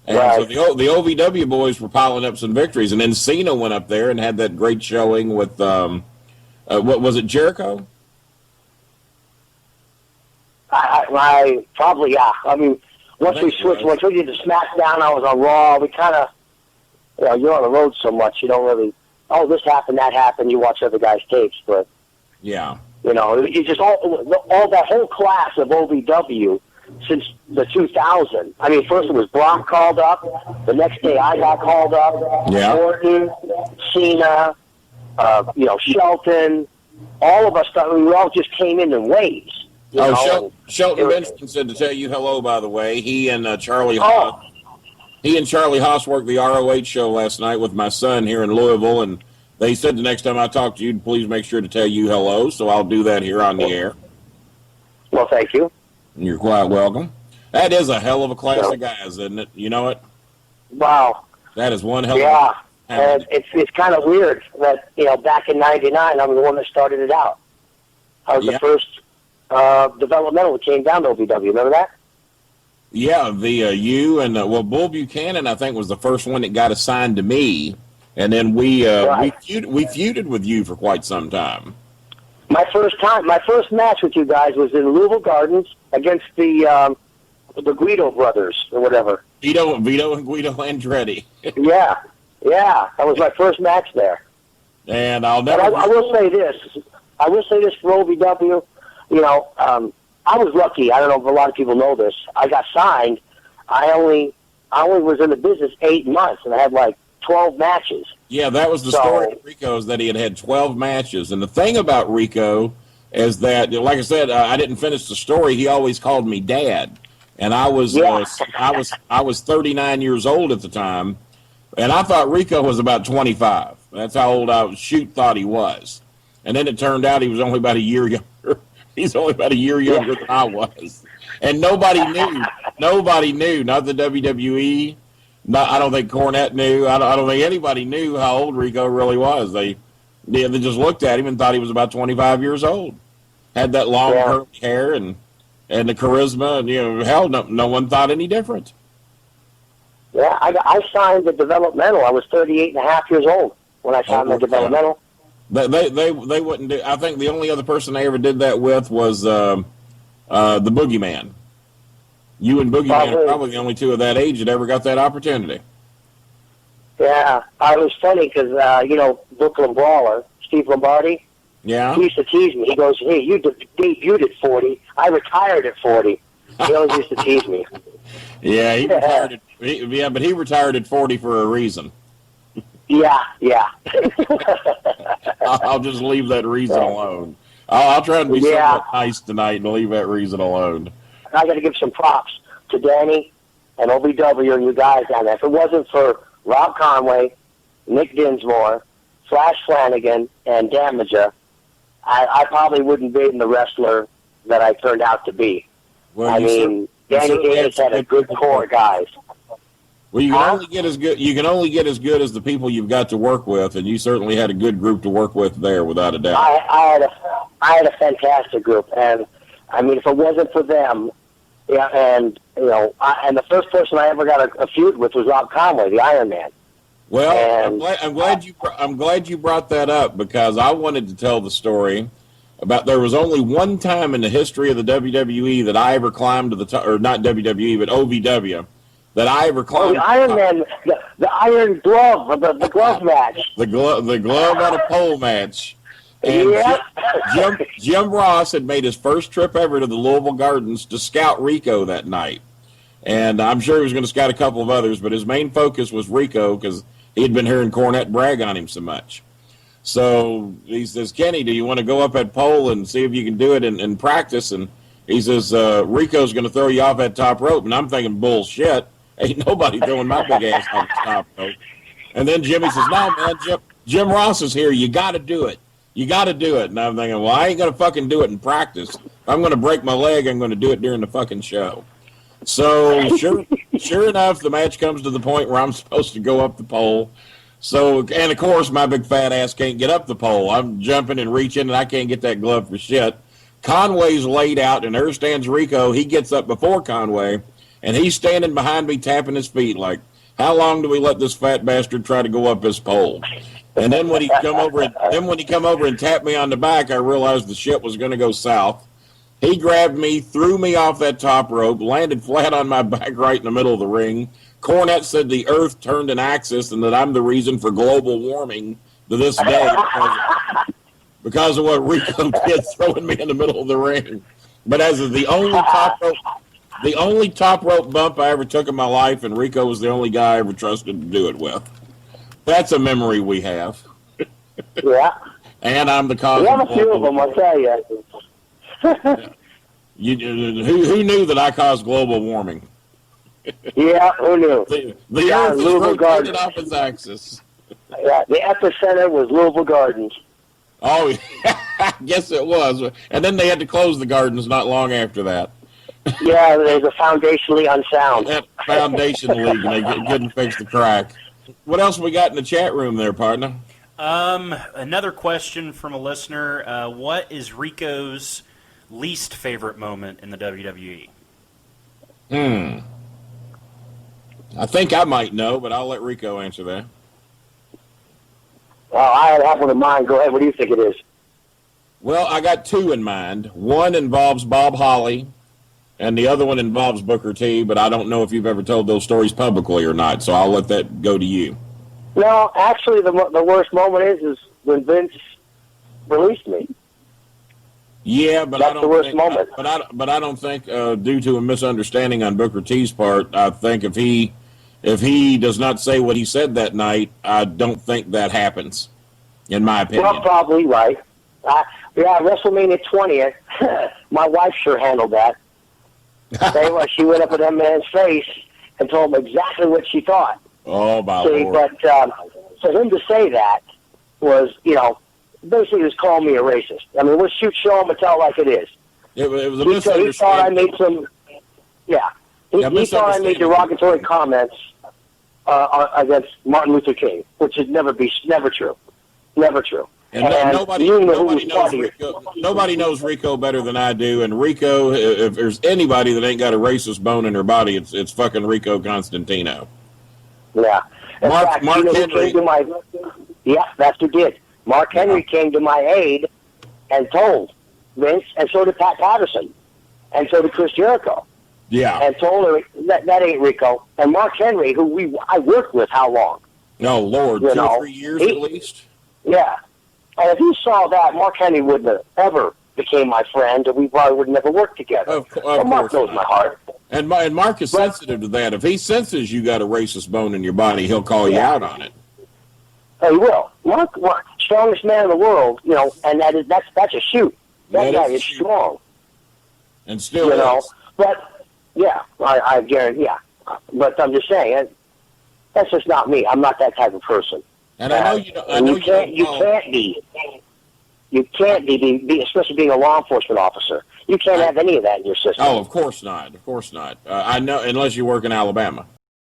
And right. so the OVW boys were piling up some victories, and then Cena went up there and had that great showing with what was it, Jericho? I probably, yeah. I mean, once we did the SmackDown, I was on Raw. We kind of, you're on the road so much, you don't really, this happened, that happened. You watch other guys' tapes, but yeah, you just all that whole class of OVW since the 2000. I mean, first it was Brock called up. The next day I got called up. Yeah. Orton, Cena, Shelton. All of us, we all just came in waves. Shelton Benjamin said to tell you hello, by the way. He and Charlie Haas. He and Charlie Haas worked the ROH show last night with my son here in Louisville, and they said the next time I talk to you, please make sure to tell you hello, so I'll do that here on the air. Well, thank you. You're quite welcome. That is a hell of a class of guys, isn't it? You know it? Wow. That is one hell of a and it's kind of weird that, back in 99, I'm the one that started it out. I was the first developmental that came down to OVW. Remember that? Yeah, you and Bull Buchanan, I think, was the first one that got assigned to me, and then we feuded with you for quite some time. My first match with you guys was in Louisville Gardens against the Guido brothers or whatever. Vito and Guido Andretti. yeah, that was my first match there. And I will say this. For OVW. I was lucky. I don't know if a lot of people know this. I got signed. I only was in the business 8 months, and I had like 12 matches. Yeah, that was the story of Rico's, that he had 12 matches. And the thing about Rico is that, like I said, I didn't finish the story. He always called me Dad, and I was 39 years old at the time, and I thought Rico was about 25. That's how old I thought he was. And then it turned out he was only about a year younger. He's only about a year younger than I was. And nobody knew. Nobody knew. Not the WWE. I don't think Cornette knew. I don't think anybody knew how old Rico really was. They just looked at him and thought he was about 25 years old. Had that long curly hair and the charisma. And, hell, no one thought any different. Yeah, I signed the developmental. I was 38 and a half years old when I signed the developmental. They wouldn't do. I think the only other person they ever did that with was the Boogeyman. You and Boogeyman are probably the only two of that age that ever got that opportunity. Yeah, it was funny because Brooklyn Brawler, Steve Lombardi. Yeah. He used to tease me. He goes, "Hey, you debuted at 40. I retired at 40." He always used to tease me. Yeah, he retired. But he retired at 40 for a reason. Yeah. I'll just leave that reason alone. I'll try to be somewhat nice tonight and leave that reason alone. I got to give some props to Danny and OVW and you guys down there. If it wasn't for Rob Conway, Nick Dinsmore, Flash Flanagan, and Damager, I probably wouldn't be the wrestler that I turned out to be. Well, Danny Davis had a good core of guys. Well, you can only get as good. You can only get as good as the people you've got to work with, and you certainly had a good group to work with there, without a doubt. I had a fantastic group, and I mean, if it wasn't for them, and the first person I ever got a feud with was Rob Conway, the Iron Man. Well, I'm glad you brought that up, because I wanted to tell the story about there was only one time in the history of the WWE that I ever climbed to the top, or not WWE, but OVW. That I ever climbed. The Iron Man, the Iron Glove, the glove match. The glove on a pole match. And Jim Ross had made his first trip ever to the Louisville Gardens to scout Rico that night. And I'm sure he was going to scout a couple of others, but his main focus was Rico because he had been hearing Cornette brag on him so much. So he says, "Kenny, do you want to go up that pole and see if you can do it in practice?" And he says, "Rico's going to throw you off that top rope." And I'm thinking, bullshit. Ain't nobody throwing my big ass off the top rope. And then Jimmy says, "No, man, Jim Ross is here. You got to do it. You got to do it." And I'm thinking, well, I ain't going to fucking do it in practice. If I'm going to break my leg, I'm going to do it during the fucking show. So sure enough, the match comes to the point where I'm supposed to go up the pole. So, and of course, my big fat ass can't get up the pole. I'm jumping and reaching, and I can't get that glove for shit. Conway's laid out, and there stands Rico. He gets up before Conway. and he's standing behind me tapping his feet like, how long do we let this fat bastard try to go up this pole? And then when he come over and tapped me on the back, I realized the shit was going to go south. He grabbed me, threw me off that top rope, landed flat on my back right in the middle of the ring. Cornette said the earth turned an axis and that I'm the reason for global warming to this day because of what Rico did, throwing me in the middle of the ring. But as of the only top rope bump I ever took in my life, and Rico was the only guy I ever trusted to do it with. That's a memory we have. Yeah. And I'm the cause. We have a few of them, I'll tell you. Who knew that I caused global warming? Yeah, who knew? The earth is rotated off its axis. Yeah, the epicenter was Louisville Gardens. Oh, I guess it was. And then they had to close the gardens not long after that. Yeah, there's a foundationally unsound. That foundation leak, and they couldn't fix the crack. What else we got in the chat room there, partner? Another question from a listener. What is Rico's least favorite moment in the WWE? I think I might know, but I'll let Rico answer that. Well, I have one in mind. Go ahead. What do you think it is? Well, I got two in mind. One involves Bob Holly, and the other one involves Booker T, but I don't know if you've ever told those stories publicly or not, so I'll let that go to you. No, actually, the worst moment is when Vince released me. Yeah, but that's I don't the worst think, moment. But I don't think, due to a misunderstanding on Booker T's part, I think if he does not say what he said that night, I don't think that happens, in my opinion. Well, probably right. Yeah, WrestleMania 20th, my wife sure handled that. She went up at that man's face and told him exactly what she thought. Oh, my Lord. But for him to say that was, basically just calling me a racist. I mean, we'll show him and tell it like it is. It was a misunderstanding. He thought I made some, he thought I made derogatory comments against Martin Luther King, which is never true. Never true. And nobody knows Rico better than I do. And Rico, if there's anybody that ain't got a racist bone in her body, it's fucking Rico Constantino. Yeah. Mark Henry. That's who did. Mark Henry came to my aid and told Vince, and so did Pat Patterson, and so did Chris Jericho. Yeah. And told her that ain't Rico. And Mark Henry, who I worked with, how long? No, Lord, 2 or 3 years at least. Yeah. And if you saw that, Mark Henry wouldn't have ever became my friend, and we probably would never work together. Of course Mark knows my heart. And Mark is sensitive to that. If he senses you got a racist bone in your body, he'll call you out on it. Oh, he will. Mark, strongest man in the world, and that's a shoot. That guy is strong. And still is. But, yeah, I guarantee, yeah. But I'm just saying, that's just not me. I'm not that type of person. And I know you can't be, especially being a law enforcement officer. You can't have any of that in your system. Oh, of course not. Of course not. I know, unless you work in Alabama.